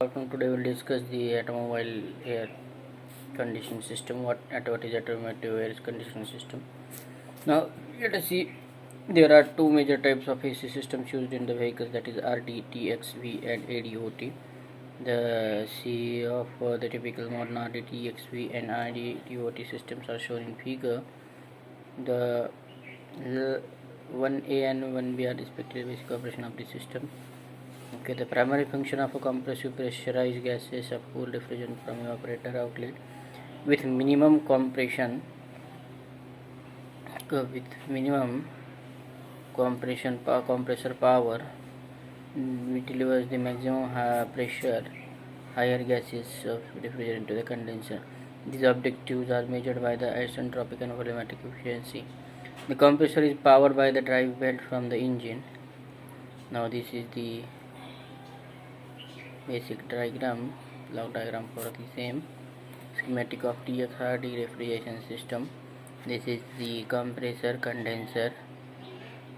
Welcome. Today we'll discuss the automobile air conditioning system. What is automotive air conditioning system? Now let us see. There are two major types of AC systems used in the vehicles, that is RDTXV and ADOT. The C of the typical modern RDTXV and ADOT systems are shown in figure. The 1A and 1B are respectively basic operation of the system. Okay, the primary function of a compressor pressurized gases of cool refrigerant from evaporator outlet with minimum compression compressor power, which delivers the maximum pressure higher gases of refrigerant to the condenser. These objectives are measured by the isentropic and volumetric efficiency. The compressor is powered by the drive belt from the engine. Now this is the basic diagram, block diagram for the same. Schematic of TXRD refrigeration system. This is the compressor, condenser,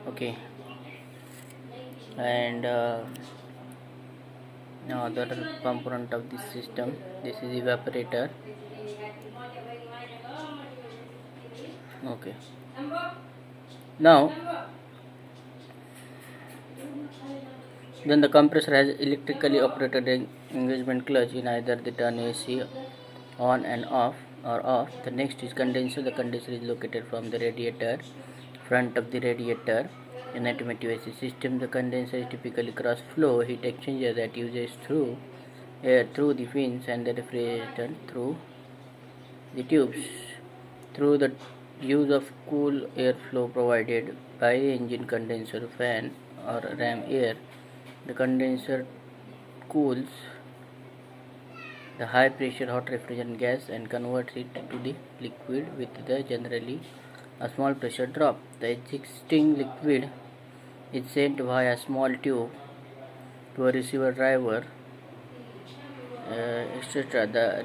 okay, and other component of this system. This is evaporator, okay. Now then the compressor has electrically operated engagement clutch in either the turn AC on and off or off. The next is condenser. The condenser is located from the radiator, front of the radiator. In automotive AC system, the condenser is typically cross flow heat exchanger that uses through air through the fins and the refrigerant through the tubes. Through the use of cool airflow provided by the engine condenser fan or ram air, the condenser cools the high pressure hot refrigerant gas and converts it to the liquid with the generally a small pressure drop. The existing liquid is sent via a small tube to a receiver driver, etc. The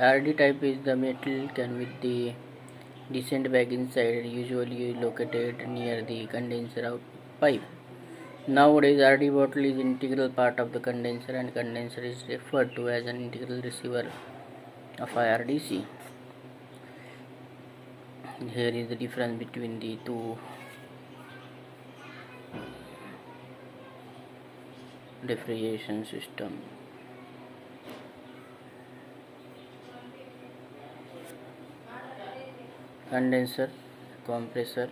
RD type is the metal can with the descent bag inside, usually located near the condenser out pipe. Nowadays, RD bottle is integral part of the condenser, and condenser is referred to as an integral receiver of IRDC. Here is the difference between the two refrigeration system. Condenser, compressor,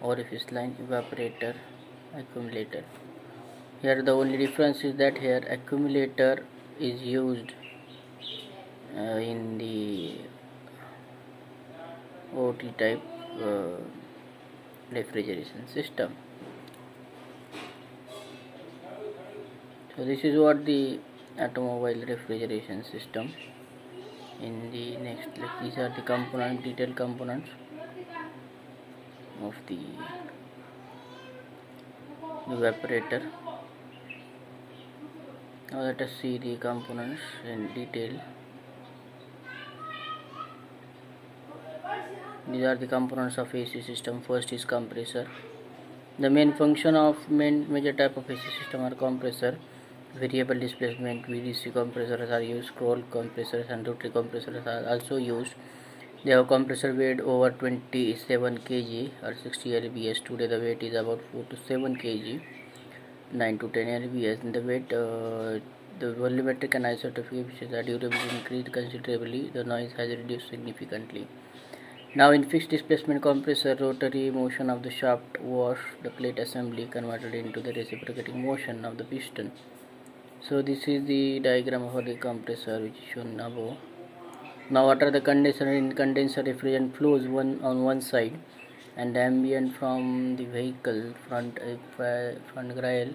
orifice line, evaporator, accumulator. Here the only difference is that here accumulator is used in the OT type refrigeration system. So this is what the automobile refrigeration system. In the next, these are the component, detailed components of the evaporator. Now let us see the components in detail. These are the components of AC system. First is compressor. The main function of major type of AC system are compressor, variable displacement VDC compressors are used, scroll compressors and rotary compressors are also used. They have compressor weight over 27 kg or 60 lbs. Today the weight is about 4 to 7 kg, 9 to 10 lbs. In the weight, the volumetric and isotopic efficiency are durability increased considerably. The noise has reduced significantly. Now in fixed displacement compressor, rotary motion of the shaft wash the plate assembly converted into the reciprocating motion of the piston. So this is the diagram for the compressor which is shown above. Now what are the condenser? In condenser, refrigerant flows on one side and ambient from the vehicle front grille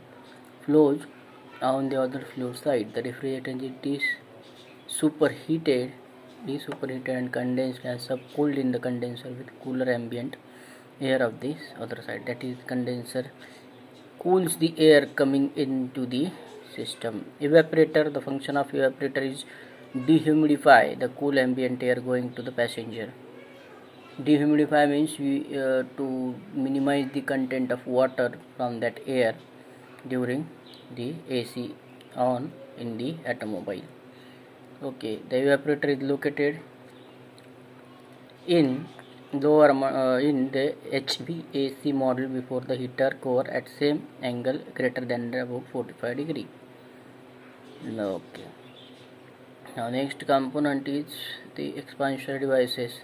flows on the other flow side. The refrigerant is superheated and condensed and subcooled in the condenser with cooler ambient air of this other side. That is, condenser cools the air coming into the system. Evaporator, the function of evaporator is dehumidify the cool ambient air going to the passenger. Dehumidify means to minimize the content of water from that air during the AC on in the automobile. Okay, the evaporator is located in in the HVAC model before the heater core at same angle greater than above 45 degree. Okay. Now next component is the expansion devices.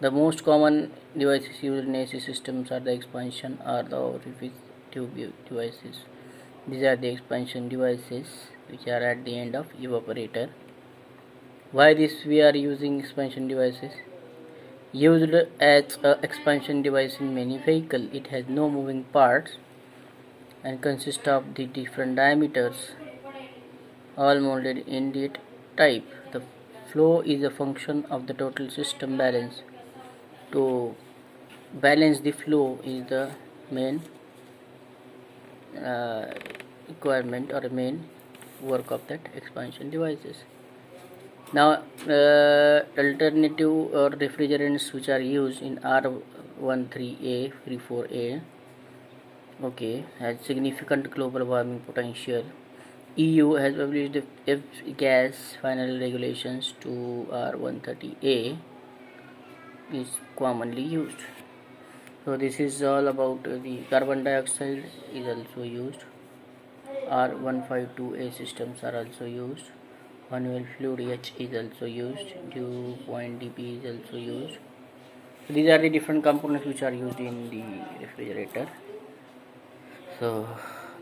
The most common devices used in AC systems are the expansion or the orifice tube devices. These are the expansion devices which are at the end of evaporator. Why this we are using expansion devices? Used as a expansion device in many vehicles, it has no moving parts and consists of the different diameters, all molded in the type. The flow is a function of the total system balance. To balance the flow is the main requirement or main work of that expansion devices. Now alternative or refrigerants which are used in R13A, 34A, okay, has significant global warming potential. EU has published the F-gas final regulations to R130A is commonly used. So this is all about the carbon dioxide is also used. R152A systems are also used. Manual fluid H is also used. Dew point DP is also used. So these are the different components which are used in the refrigerator. So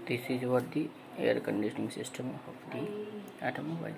this is what the air conditioning system of the automobile.